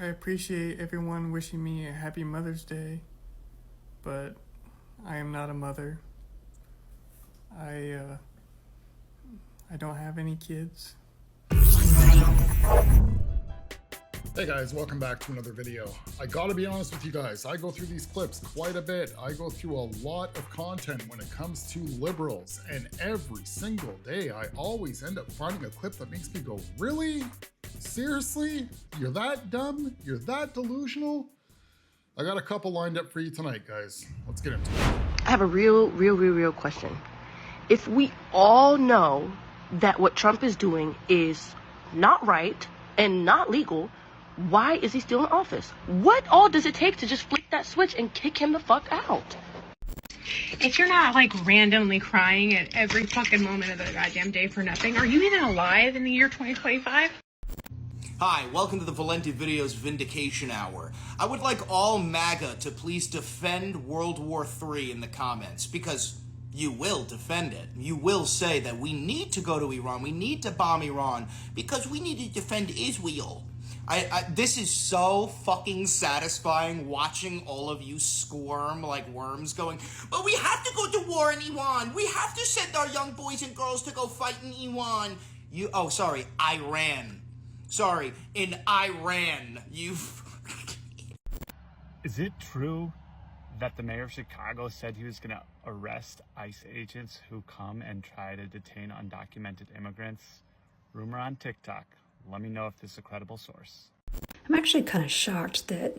I appreciate everyone wishing me a happy Mother's Day, but I am not a mother. I don't have any kids. Hey guys, welcome back to another video. I gotta be honest with you guys, I go through these clips quite a bit. I go through a lot of content when it comes to liberals, and every single day I always end up finding a clip that makes me go, really? Seriously? You're that dumb? You're that delusional? I got a couple lined up for you tonight, guys. Let's get into it. I have a real question. If we all know that what Trump is doing is not right and not legal, why is he still in office? What all does it take to just flick that switch and kick him the fuck out? If you're not like randomly crying at every fucking moment of the goddamn day for nothing, are you even alive in the year 2025? Hi, welcome to the Valenti Videos Vindication Hour. I would like all MAGA to please defend World War III in the comments, because you will defend it. You will say that we need to go to Iran, we need to bomb Iran, because we need to defend Israel. This is so fucking satisfying watching all of you squirm like worms going, but we have to go to war in Iran. We have to send our young boys and girls to go fight in Iran. Iran. Sorry, in Iran, Is it true that the mayor of Chicago said he was going to arrest ICE agents who come and try to detain undocumented immigrants? Rumor on TikTok. Let me know if this is a credible source. I'm actually kind of shocked that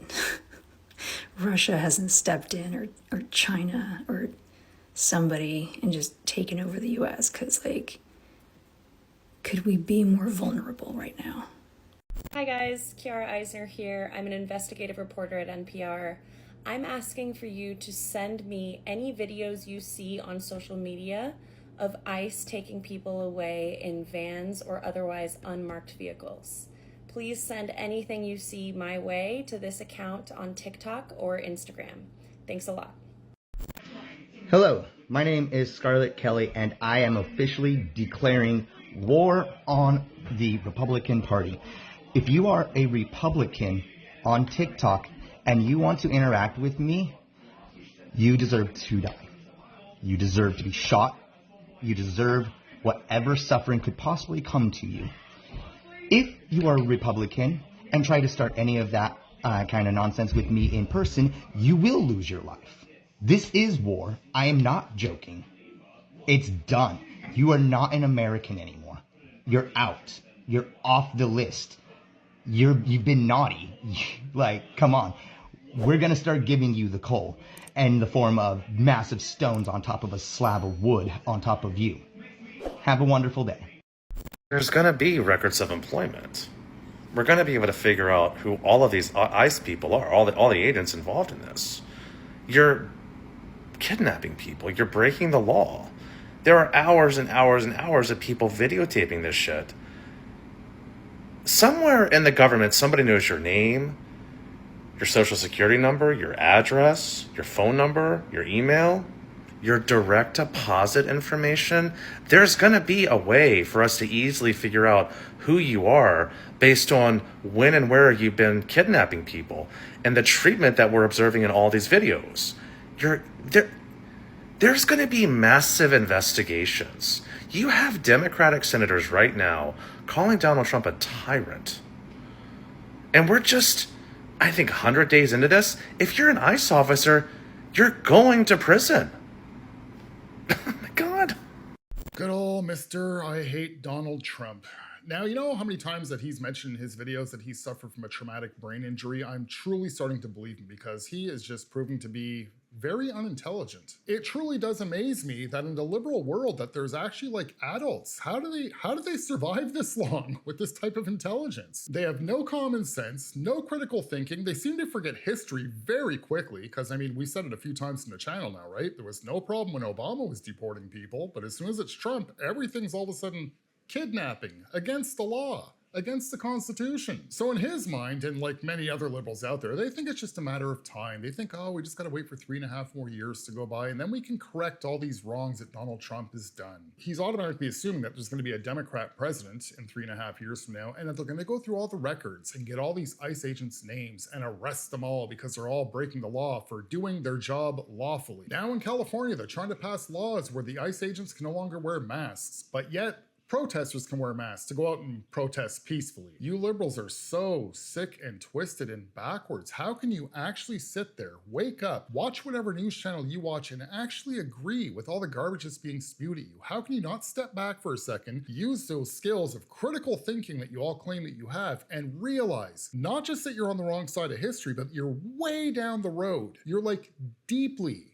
Russia hasn't stepped in, or China or somebody, and just taken over the US, because, like, could we be more vulnerable right now? Hi guys, Kiara Eisner here. I'm an investigative reporter at NPR. I'm asking for you to send me any videos you see on social media of ICE taking people away in vans or otherwise unmarked vehicles. Please send anything you see my way to this account on TikTok or Instagram. Thanks a lot. Hello, my name is Scarlett Kelly, and I am officially declaring war on the Republican Party. If you are a Republican on TikTok and you want to interact with me, you deserve to die. You deserve to be shot. You deserve whatever suffering could possibly come to you. If you are a Republican and try to start any of that kind of nonsense with me in person, you will lose your life. This is war. I am not joking. It's done. You are not an American anymore. You're out. You're off the list. You've been naughty. Like, come on. We're going to start giving you the coal in the form of massive stones on top of a slab of wood on top of you. Have a wonderful day. There's going to be records of employment. We're going to be able to figure out who all of these ICE people are, all the agents involved in this. You're kidnapping people. You're breaking the law. There are hours and hours and hours of people videotaping this shit. Somewhere in the government, somebody knows your name, your social security number, your address, your phone number, your email, your direct deposit information. There's going to be a way for us to easily figure out who you are based on when and where you've been kidnapping people and the treatment that we're observing in all these videos. There's going to be massive investigations. You have Democratic senators right now calling Donald Trump a tyrant. And we're just, I think, 100 days into this. If you're an ICE officer, you're going to prison. Oh my God. Good old Mr. I hate Donald Trump. Now, you know how many times that he's mentioned in his videos that he suffered from a traumatic brain injury? I'm truly starting to believe him, because he is just proving to be very unintelligent. It truly does amaze me that in the liberal world that there's actually like adults. How do they survive this long with this type of intelligence? They have no common sense, no critical thinking. They seem to forget history very quickly, because I mean, we said it a few times in the channel now, right? There was no problem when Obama was deporting people, but as soon as it's Trump, everything's all of a sudden kidnapping against the law. against the Constitution. So in his mind, and like many other liberals out there, they think it's just a matter of time. They think, oh, we just gotta wait for 3.5 more years to go by, and then we can correct all these wrongs that Donald Trump has done. He's automatically assuming that there's gonna be a Democrat president in 3.5 years from now, and that they're gonna go through all the records and get all these ICE agents' names and arrest them all because they're all breaking the law for doing their job lawfully. Now in California, they're trying to pass laws where the ICE agents can no longer wear masks, but yet protesters can wear masks to go out and protest peacefully. You liberals are so sick and twisted and backwards. How can you actually sit there, wake up, watch whatever news channel you watch, and actually agree with all the garbage that's being spewed at you? How can you not step back for a second, use those skills of critical thinking that you all claim that you have, and realize not just that you're on the wrong side of history, but you're way down the road. You're like deeply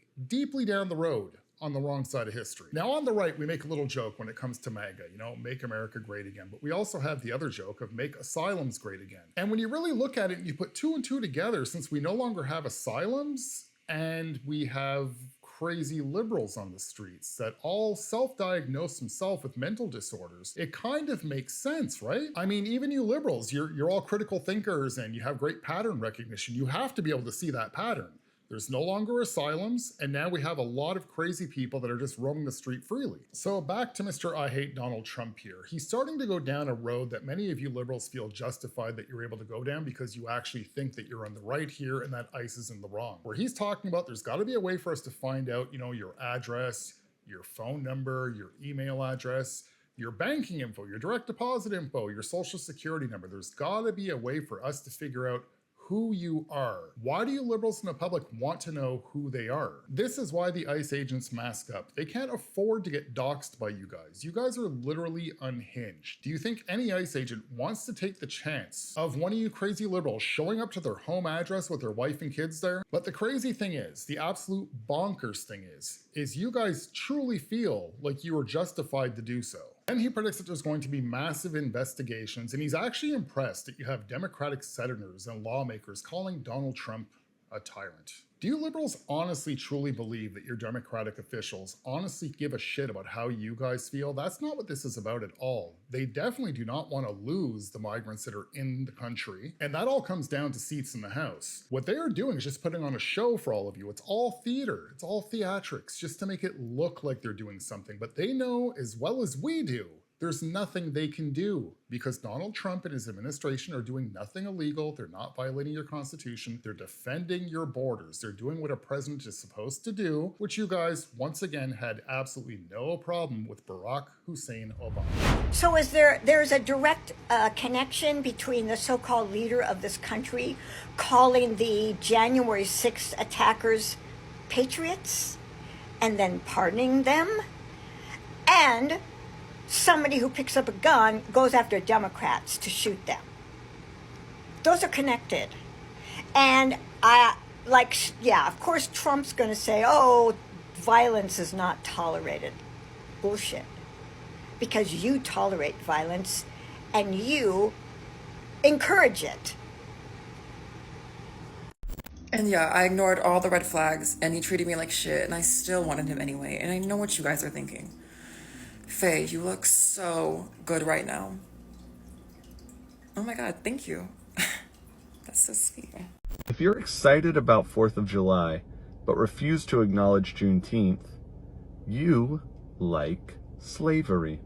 down the road on the wrong side of history. Now on the right, we make a little joke when it comes to Maga, you know, make America great again. But we also have the other joke of make asylums great again. And when you really look at it and you put 2 and 2 together, since we no longer have asylums and we have crazy liberals on the streets that all self-diagnose themselves with mental disorders, it kind of makes sense, right? I mean, even you liberals, you're all critical thinkers and you have great pattern recognition. You have to be able to see that pattern. There's no longer asylums, and now we have a lot of crazy people that are just roaming the street freely. So back to Mr. I Hate Donald Trump here. He's starting to go down a road that many of you liberals feel justified that you're able to go down because you actually think that you're on the right here and that ICE is in the wrong. Where he's talking about there's gotta be a way for us to find out, you know, your address, your phone number, your email address, your banking info, your direct deposit info, your social security number. There's gotta be a way for us to figure out who you are. Why do you liberals in the public want to know who they are? This is why the ICE agents mask up. They can't afford to get doxxed by you guys. You guys are literally unhinged. Do you think any ICE agent wants to take the chance of one of you crazy liberals showing up to their home address with their wife and kids there? But the crazy thing is, the absolute bonkers thing is you guys truly feel like you are justified to do so. And he predicts that there's going to be massive investigations, and he's actually impressed that you have Democratic senators and lawmakers calling Donald Trump a tyrant. Do you liberals honestly truly believe that your Democratic officials honestly give a shit about how you guys feel? That's not what this is about at all. They definitely do not want to lose the migrants that are in the country, and that all comes down to seats in the House. What they are doing is just putting on a show for all of you. It's all theater, it's all theatrics, just to make it look like they're doing something, but they know as well as we do there's nothing they can do because Donald Trump and his administration are doing nothing illegal. They're not violating your Constitution. They're defending your borders. They're doing what a president is supposed to do, which you guys, once again, had absolutely no problem with Barack Hussein Obama. So there's a direct connection between the so-called leader of this country calling the January 6th attackers patriots and then pardoning them, and somebody who picks up a gun goes after Democrats to shoot them. Those are connected. And of course Trump's going to say, oh, violence is not tolerated. Bullshit. Because you tolerate violence and you encourage it. And yeah, I ignored all the red flags and he treated me like shit and I still wanted him anyway. And I know what you guys are thinking. Faye, you look so good right now. Oh my god, thank you. That's so sweet. If you're excited about 4th of July, but refuse to acknowledge Juneteenth, you like slavery.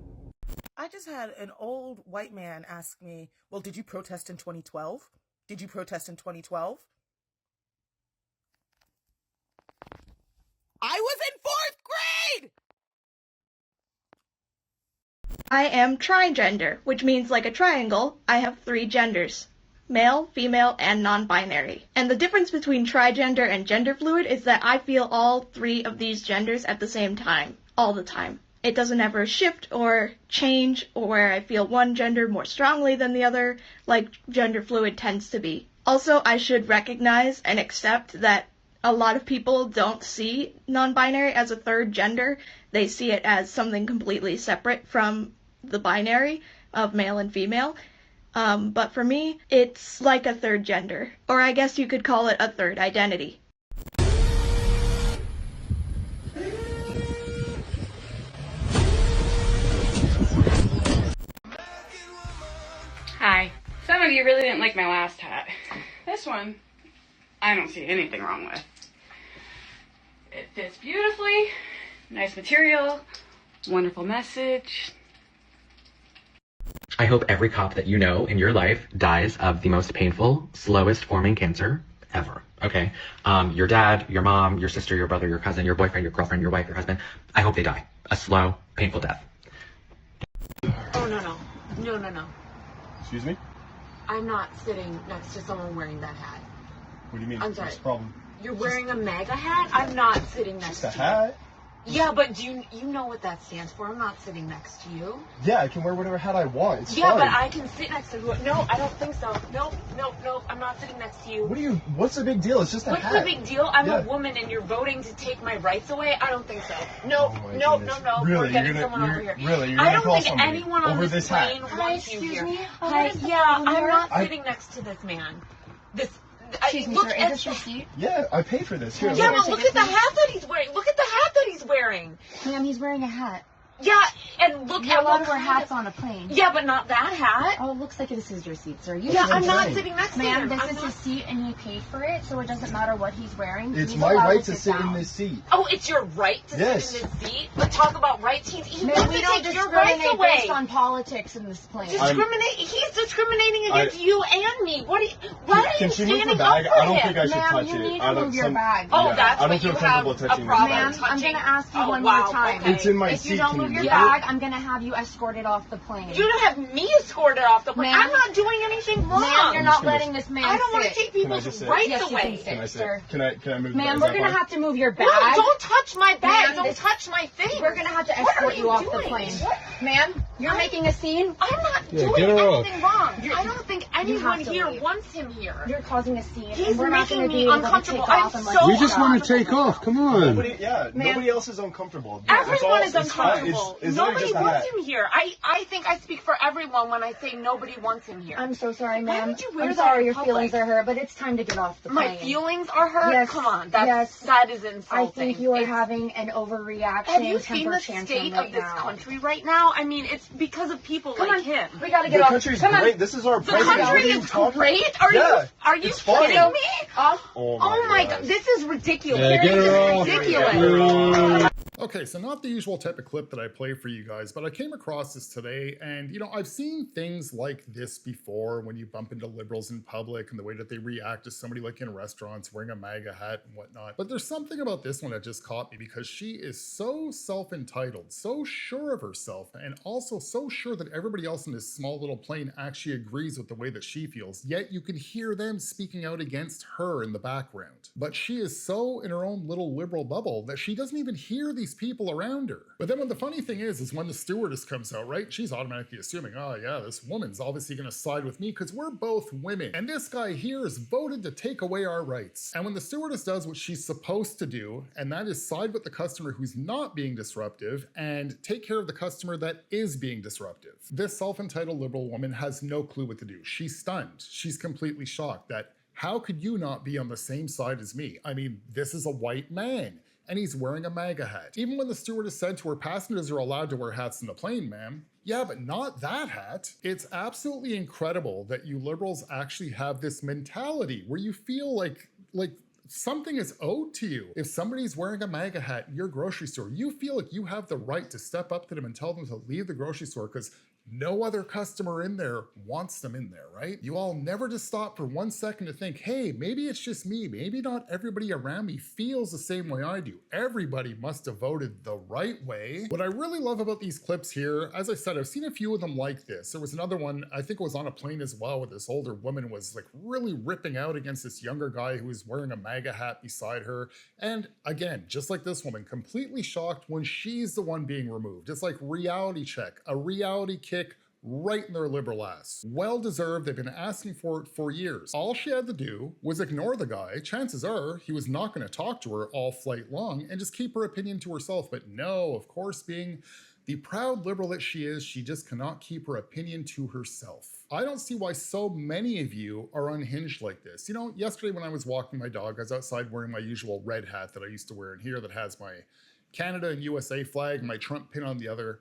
I just had an old white man ask me, well, did you protest in 2012? Did you protest in 2012? I was in 4th grade! I am trigender, which means like a triangle, I have 3 genders. Male, female, and non-binary. And the difference between trigender and gender fluid is that I feel all 3 of these genders at the same time, all the time. It doesn't ever shift or change, or where I feel one gender more strongly than the other, like gender fluid tends to be. Also, I should recognize and accept that a lot of people don't see non-binary as a 3rd gender. They see it as something completely separate from the binary of male and female. But for me, it's like a 3rd gender. Or I guess you could call it a 3rd identity. Hi. Some of you really didn't like my last hat. This one, I don't see anything wrong with. It fits beautifully, nice material, wonderful message. I hope every cop that you know in your life dies of the most painful, slowest forming cancer ever. Okay? Your dad, your mom, your sister, your brother, your cousin, your boyfriend, your girlfriend, your wife, your husband. I hope they die. A slow, painful death. Oh, no. Excuse me? I'm not sitting next to someone wearing that hat. What do you mean? I'm sorry. What's the problem? You're wearing a MAGA hat? I'm not sitting next Just a to hat? you. Yeah, but do you know what that stands for? I'm not sitting next to you. Yeah, I can wear whatever hat I want. It's Yeah, fine. but I can sit next to you. No, I don't think so. Nope. I'm not sitting next to you. What's the big deal? It's just a hat. What's the big deal? I'm Yeah. a woman and you're voting to take my rights away? I don't think so. No. Really? We're getting You're someone over here. Really? You're I gonna don't call think somebody anyone on over this hat? plane wants you here. Hi, I'm not sitting next to this man. Excuse me, look sir, at is this receipt? Yeah, I paid for this. Here, Yeah, look. but look at the hat that he's wearing. Look at the hat that he's wearing. Ma'am, he's wearing a hat. Yeah, and look You're at allowed what to wear kind hats of- on a plane. Yeah, but not that hat. Oh, it looks like this is your seat, sir. Yeah, I'm not sitting next to Ma'am, him. this I'm is not- his seat and he paid for it, so it doesn't matter what he's wearing. It's He's my allowed right to sit down. in this seat. Oh, it's your right to Yes. sit in this seat? But talk about rights. He Ma'am, wants we to don't take your rights discriminate away. based on politics in this plane. He's discriminating against you and me. Why are Can you she move standing the up bag? for I don't him? think I should Ma'am, touch you it. need to I don't- move your some- bag. Oh, yeah, that's I don't what feel you comfortable have a touching problem this Ma'am, bag. I'm going to ask you Oh, one wow, more time. okay. It's in my If seat. you don't Can move you your move bag, I'm going to have you escorted off the plane. You don't have me escorted off the plane. Ma'am. I'm not doing anything wrong. Ma'am, you're not letting this man I don't want to sit. take Can I people's just sit? rights Yes, you away. can sit, Can I sit? sir. Can I move the bag? Ma'am, Is we're that going to fine? have to move your bag. No, don't touch my bag. Ma'am, Don't touch my thing. We're going to have to What are escort you off the doing? plane. What? Ma'am, you're making a scene. I'm not Yeah, doing get her off. anything wrong. I don't think You anyone have to here leave. wants him here. You're causing a scene. He's and we're not making going to me be able to uncomfortable. take off I'm unless so you We just stop. want to take off. Come on. Nobody Ma'am. else is uncomfortable. Everyone is It's fine. uncomfortable. It's Nobody just a wants hat. him here. I think I speak for everyone when I say nobody wants him here. I'm so sorry, Why ma'am. would you wear I'm that sorry in your public? feelings are hurt, but it's time to get off the plane. My feelings are hurt? Yes, Come on. yes. That is insulting. I think you are It's- having an overreaction, Have you seen temper the tantrum state right of this now. country right now? I mean, it's because of people Come like on. him. We gotta get The off. country's Come great. on. This is our The president. What country are you is talking- great? Yeah, Are you it's fine. kidding me? Off. Oh Oh my gosh. god, this is ridiculous. Yeah, get This her is off. ridiculous. Okay, so not the usual type of clip that I play for you guys, but I came across this today, and I've seen things like this before when you bump into liberals in public and the way that they react to somebody like in restaurants wearing a MAGA hat and whatnot. But there's something about this one that just caught me because she is so self-entitled, so sure of herself, and also so sure that everybody else in this small little plane actually agrees with the way that she feels, yet you can hear them speaking out against her in the background. But she is so in her own little liberal bubble that she doesn't even hear these people around her. But then the funny thing is when the stewardess comes out, right, she's automatically assuming, oh yeah, this woman's obviously gonna side with me because we're both women. And this guy here is voted to take away our rights. And when the stewardess does what she's supposed to do, and that is side with the customer who's not being disruptive and take care of the customer that is being disruptive, this self-entitled liberal woman has no clue what to do. She's stunned. She's completely shocked that how could you not be on the same side as me? I mean, this is a white man. And he's wearing a MAGA hat. Even when the stewardess said to her, passengers are allowed to wear hats in the plane, ma'am. Yeah, but not that hat. It's absolutely incredible that you liberals actually have this mentality where you feel like something is owed to you. If somebody's wearing a MAGA hat in your grocery store, you feel like you have the right to step up to them and tell them to leave the grocery store because no other customer in there wants them in there, right? You all never just stop for 1 second to think, hey, maybe it's just me. Maybe not everybody around me feels the same way I do. Everybody must have voted the right way. What I really love about these clips here, as I said, I've seen a few of them like this. There was another one, I think it was on a plane as well, where this older woman was like really ripping out against this younger guy who was wearing a MAGA hat beside her. And again, just like this woman, completely shocked when she's the one being removed. It's like reality check, a reality kick right in their liberal ass. Well deserved, they've been asking for it for years. All she had to do was ignore the guy. Chances are he was not going to talk to her all flight long and just keep her opinion to herself. But no, of course, being the proud liberal that she is, she just cannot keep her opinion to herself. I don't see why so many of you are unhinged like this. Yesterday when I was walking my dog, I was outside wearing my usual red hat that I used to wear in here that has my Canada and USA flag and my Trump pin on the other.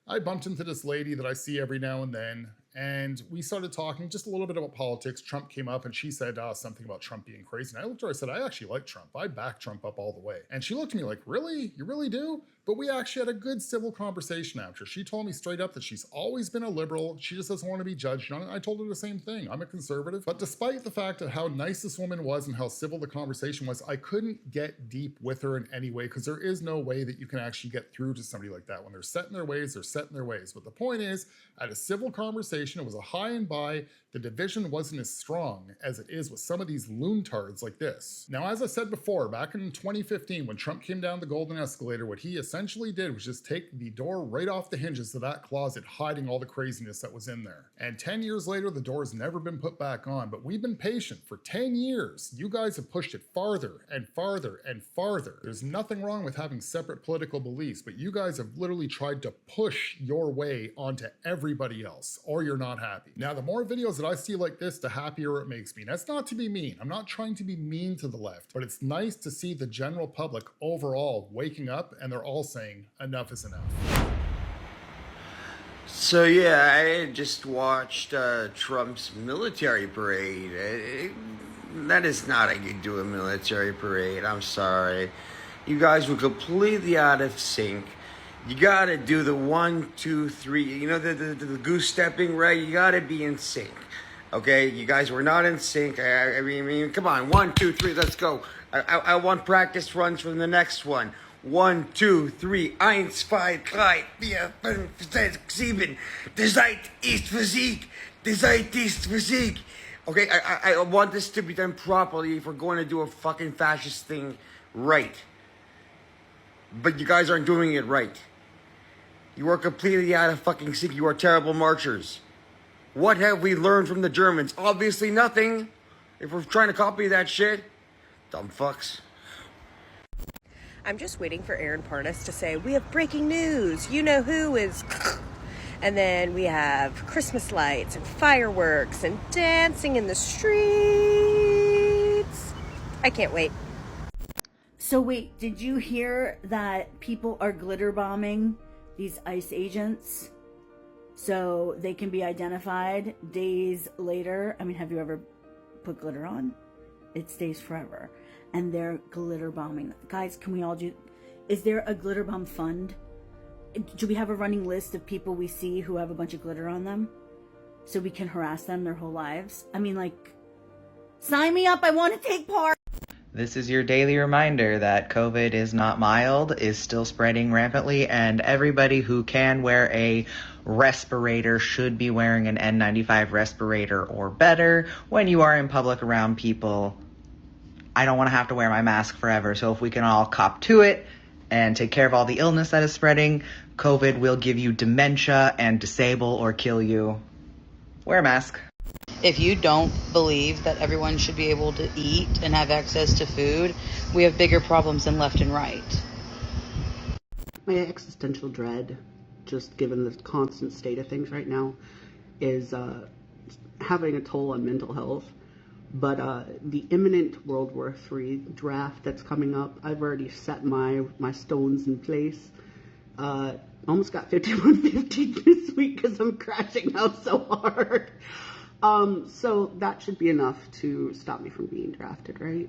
I bumped into this lady that I see every now and then, And we started talking just a little bit about politics. Trump came up and she said something about Trump being crazy. And I looked at her, I said, I actually like Trump. I back Trump up all the way. And she looked at me like, really? You really do? But we actually had a good civil conversation after. She told me straight up that she's always been a liberal. She just doesn't want to be judged on it. I told her the same thing. I'm a conservative. But despite the fact of how nice this woman was and how civil the conversation was, I couldn't get deep with her in any way because there is no way that you can actually get through to somebody like that. When they're set in their ways, they're set in their ways. But the point is, at a civil conversation, it was a high and by. The division wasn't as strong as it is with some of these loontards like this. Now, as I said before, back in 2015, when Trump came down the golden escalator, what he essentially did was just take the door right off the hinges of that closet, hiding all the craziness that was in there. And 10 years later, the door has never been put back on, but we've been patient for 10 years. You guys have pushed it farther and farther and farther. There's nothing wrong with having separate political beliefs, but you guys have literally tried to push your way onto everybody else, or you're not happy. Now, the more videos that I see like this, the happier it makes me. That's not to be mean. I'm not trying to be mean to the left, but it's nice to see the general public overall waking up and they're all saying enough is enough. So yeah, I just watched Trump's military parade. That is not how you do a military parade. I'm sorry. You guys were completely out of sync. You gotta do the 1, 2, 3, you know, the goose stepping, right? You gotta be in sync. Okay, you guys were not in sync. I mean, come on, 1, 2, 3, let's go. I want practice runs from the next one. 1, 2, 3, 1, 2, 3, 4, 5, 6, 7. The Zeit ist Physik. The Zeit ist Physik. Okay, I want this to be done properly if we're going to do a fucking fascist thing right. But you guys aren't doing it right. You are completely out of fucking sync. You are terrible marchers. What have we learned from the Germans? Obviously nothing. If we're trying to copy that shit. Dumb fucks. I'm just waiting for Aaron Parnas to say, we have breaking news. You know who is... And then we have Christmas lights and fireworks and dancing in the streets. I can't wait. So wait, did you hear that people are glitter bombing these ICE agents so they can be identified days later? I mean, have you ever put glitter on? It stays forever. And they're glitter bombing. Guys, can we all do... Is there a glitter bomb fund? Do we have a running list of people we see who have a bunch of glitter on them? So we can harass them their whole lives? I mean, like, sign me up. I want to take part. This is your daily reminder that COVID is not mild, is still spreading rampantly, and everybody who can wear a respirator should be wearing an N95 respirator or better when you are in public around people. I don't want to have to wear my mask forever, so if we can all cop to it and take care of all the illness that is spreading, COVID will give you dementia and disable or kill you. Wear a mask. If you don't believe that everyone should be able to eat and have access to food, we have bigger problems than left and right. My existential dread, just given the constant state of things right now, is having a toll on mental health. But the imminent World War III draft that's coming up, I've already set my stones in place. Almost got 5150 this week because I'm crashing out so hard. So that should be enough to stop me from being drafted, right?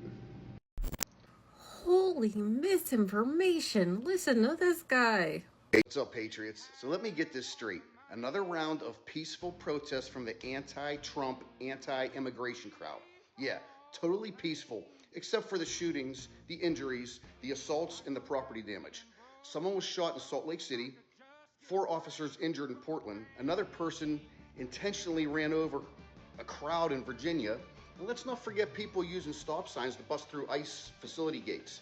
Holy misinformation. Listen to this guy. Hey, what's up, Patriots? So let me get this straight. Another round of peaceful protests from the anti-Trump, anti-immigration crowd. Yeah, totally peaceful, except for the shootings, the injuries, the assaults, and the property damage. Someone was shot in Salt Lake City, 4 officers injured in Portland, another person intentionally ran over a crowd in Virginia, and let's not forget people using stop signs to bust through ICE facility gates.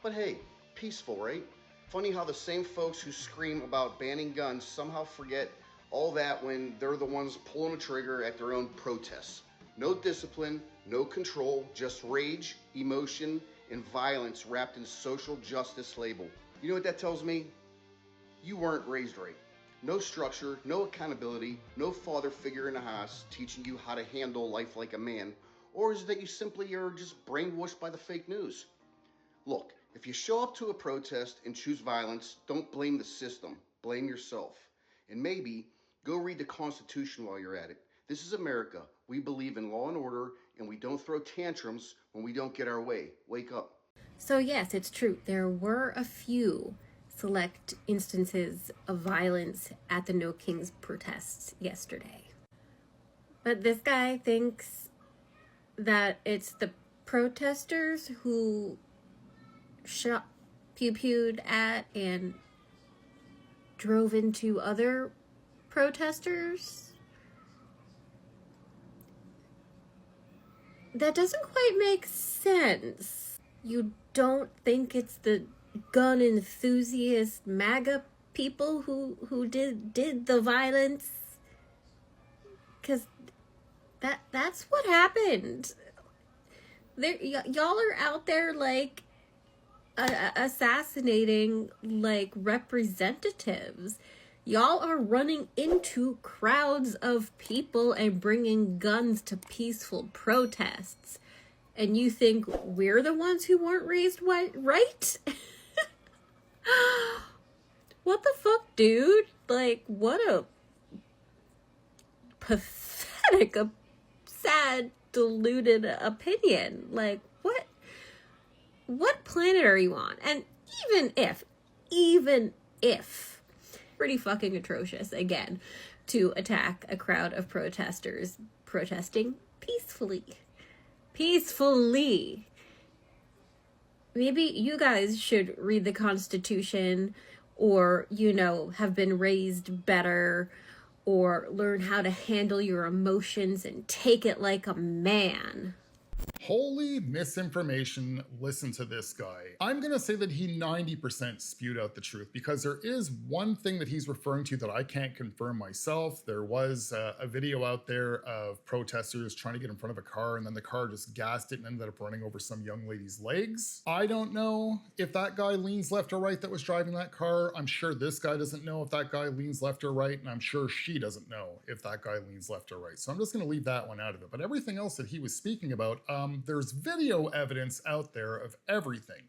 But hey, peaceful, right? Funny how the same folks who scream about banning guns somehow forget all that when they're the ones pulling the trigger at their own protests. No discipline, no control, just rage, emotion, and violence wrapped in social justice label. You know what that tells me? You weren't raised right. No structure, no accountability, no father figure in the house teaching you how to handle life like a man. Or is it that you simply are just brainwashed by the fake news? Look, if you show up to a protest and choose violence, don't blame the system, blame yourself. And maybe Go read the Constitution while you're at it. This is America. We believe in law and order, and we don't throw tantrums when we don't get our way. Wake up. So yes, it's true. There were a few select instances of violence at the No Kings protests yesterday. But this guy thinks that it's the protesters who shot, pew-pewed at, and drove into other protesters. That doesn't quite make sense. You don't think it's the gun enthusiast Maga people who did the violence? Because that's what happened. Y'all are out there like assassinating like representatives. Y'all are running into crowds of people and bringing guns to peaceful protests. And you think we're the ones who weren't raised right? What the fuck, dude? Like, what a pathetic, sad, deluded opinion. Like, what planet are you on? And even if, pretty fucking atrocious, again, to attack a crowd of protesters protesting peacefully. Maybe you guys should read the Constitution, or, have been raised better, or learn how to handle your emotions and take it like a man. Holy misinformation, listen to this guy. I'm gonna say that he 90% spewed out the truth, because there is one thing that he's referring to that I can't confirm myself. There was a video out there of protesters trying to get in front of a car, and then the car just gassed it and ended up running over some young lady's legs. I don't know if that guy leans left or right that was driving that car. I'm sure this guy doesn't know if that guy leans left or right, and I'm sure she doesn't know if that guy leans left or right. So I'm just gonna leave that one out of it. But everything else that he was speaking about, there's video evidence out there of everything.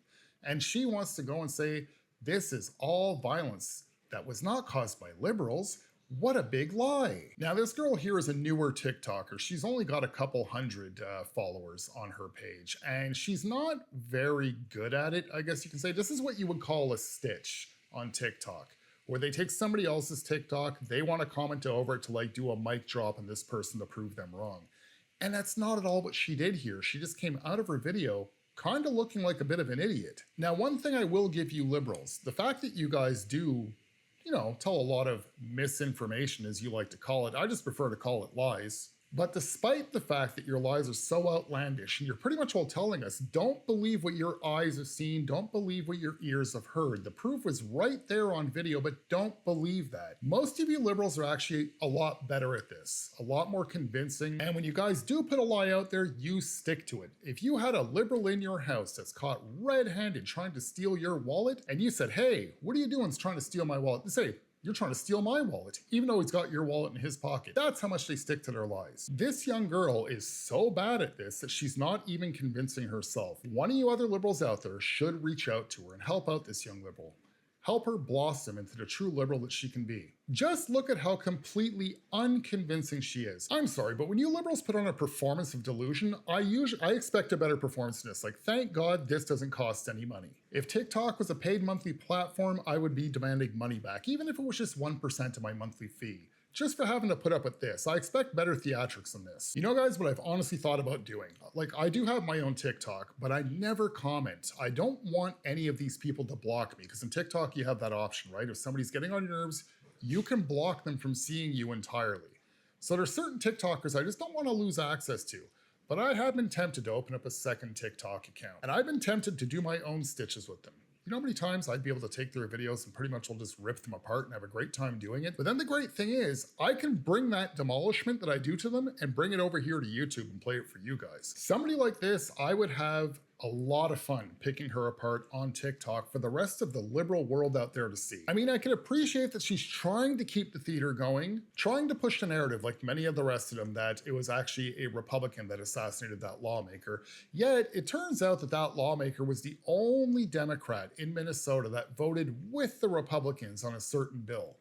And she wants to go and say, this is all violence that was not caused by liberals. What a big lie. Now, this girl here is a newer TikToker. She's only got a couple hundred followers on her page, and she's not very good at it, I guess you can say. This is what you would call a stitch on TikTok, where they take somebody else's TikTok, they want to comment over it to like do a mic drop on this person to prove them wrong. And that's not at all what she did here. She just came out of her video kind of looking like a bit of an idiot. Now, one thing I will give you liberals, the fact that you guys do, tell a lot of misinformation, as you like to call it, I just prefer to call it lies. But despite the fact that your lies are so outlandish, and you're pretty much all telling us, don't believe what your eyes have seen, don't believe what your ears have heard. The proof was right there on video, but don't believe that. Most of you liberals are actually a lot better at this, a lot more convincing. And when you guys do put a lie out there, you stick to it. If you had a liberal in your house that's caught red-handed trying to steal your wallet, and you said, hey, what are you doing trying to steal my wallet? They say, you're trying to steal my wallet, even though he's got your wallet in his pocket. That's how much they stick to their lies. This young girl is so bad at this that she's not even convincing herself. One of you other liberals out there should reach out to her and help out this young liberal. Help her blossom into the true liberal that she can be. Just look at how completely unconvincing she is. I'm sorry, but when you liberals put on a performance of delusion, I expect a better performance than this. Like, thank God this doesn't cost any money. If TikTok was a paid monthly platform, I would be demanding money back, even if it was just 1% of my monthly fee. Just for having to put up with this. I expect better theatrics than this. You know, guys, what I've honestly thought about doing? Like, I do have my own TikTok, but I never comment. I don't want any of these people to block me, because in TikTok, you have that option, right? If somebody's getting on your nerves, you can block them from seeing you entirely. So there's certain TikTokers I just don't want to lose access to. But I have been tempted to open up a second TikTok account. And I've been tempted to do my own stitches with them. You know how many times I'd be able to take their videos and pretty much will just rip them apart and have a great time doing it? But then the great thing is, I can bring that demolishment that I do to them and bring it over here to YouTube and play it for you guys. Somebody like this, I would have a lot of fun picking her apart on TikTok for the rest of the liberal world out there to see. I mean, I can appreciate that she's trying to keep the theater going, trying to push the narrative like many of the rest of them that it was actually a Republican that assassinated that lawmaker. Yet it turns out that that lawmaker was the only Democrat in Minnesota that voted with the Republicans on a certain bill.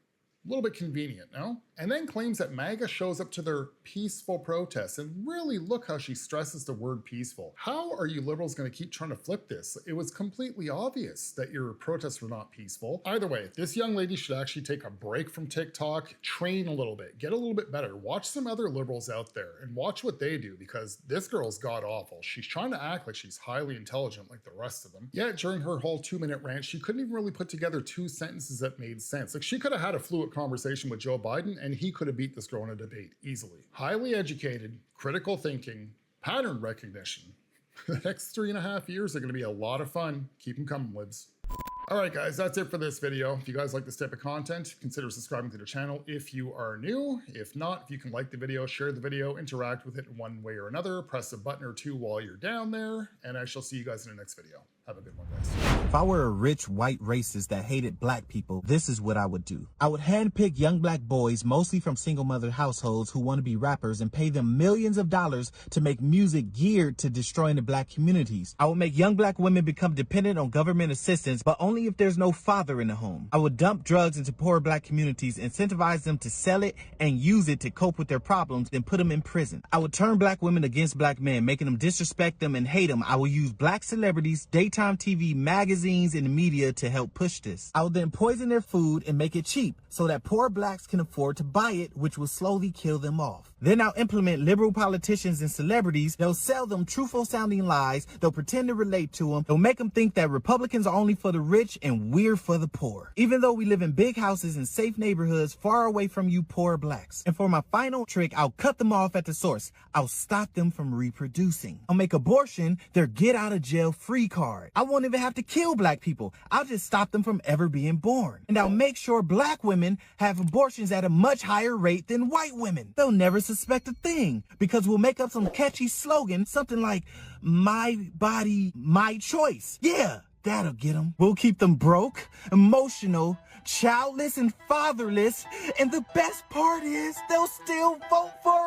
A little bit convenient, no? And then claims that Maga shows up to their peaceful protests, and really look how she stresses the word peaceful. How are you liberals going to keep trying to flip this? It was completely obvious that your protests were not peaceful. Either way, this young lady should actually take a break from TikTok, train a little bit, get a little bit better, watch some other liberals out there and watch what they do, because this girl's god awful. She's trying to act like she's highly intelligent like the rest of them. Yet during her whole 2-minute rant, she couldn't even really put together 2 sentences that made sense. Like, she could have had a fluid conversation with Joe Biden and he could have beat this girl in a debate easily. Highly educated, critical thinking, pattern recognition. The next 3.5 years are going to be a lot of fun. Keep them coming, libs. Alright guys, that's it for this video. If you guys like this type of content, consider subscribing to the channel if you are new. If not, if you can like the video, share the video, interact with it in one way or another, press a button or 2 while you're down there, and I shall see you guys in the next video. Have a good one, guys. If I were a rich white racist that hated black people, this is what I would do. I would handpick young black boys, mostly from single mother households who want to be rappers, and pay them millions of dollars to make music geared to destroying the black communities. I would make young black women become dependent on government assistance, but only if there's no father in the home. I would dump drugs into poor black communities, incentivize them to sell it and use it to cope with their problems, then put them in prison. I would turn black women against black men, making them disrespect them and hate them. I would use black celebrities, daytime TV, magazines, and media to help push this. I would then poison their food and make it cheap so that poor blacks can afford to buy it, which will slowly kill them off. Then I'll implement liberal politicians and celebrities. They'll sell them truthful sounding lies. They'll pretend to relate to them. They'll make them think that Republicans are only for the rich and we're for the poor. Even though we live in big houses and safe neighborhoods far away from you poor blacks. And for my final trick, I'll cut them off at the source. I'll stop them from reproducing. I'll make abortion their get out of jail free card. I won't even have to kill black people. I'll just stop them from ever being born. And I'll make sure black women have abortions at a much higher rate than white women. They'll never suspect a thing because we'll make up some catchy slogan, something like, my body, my choice. Yeah, that'll get them. We'll keep them broke, emotional, childless, and fatherless. And the best part is they'll still vote for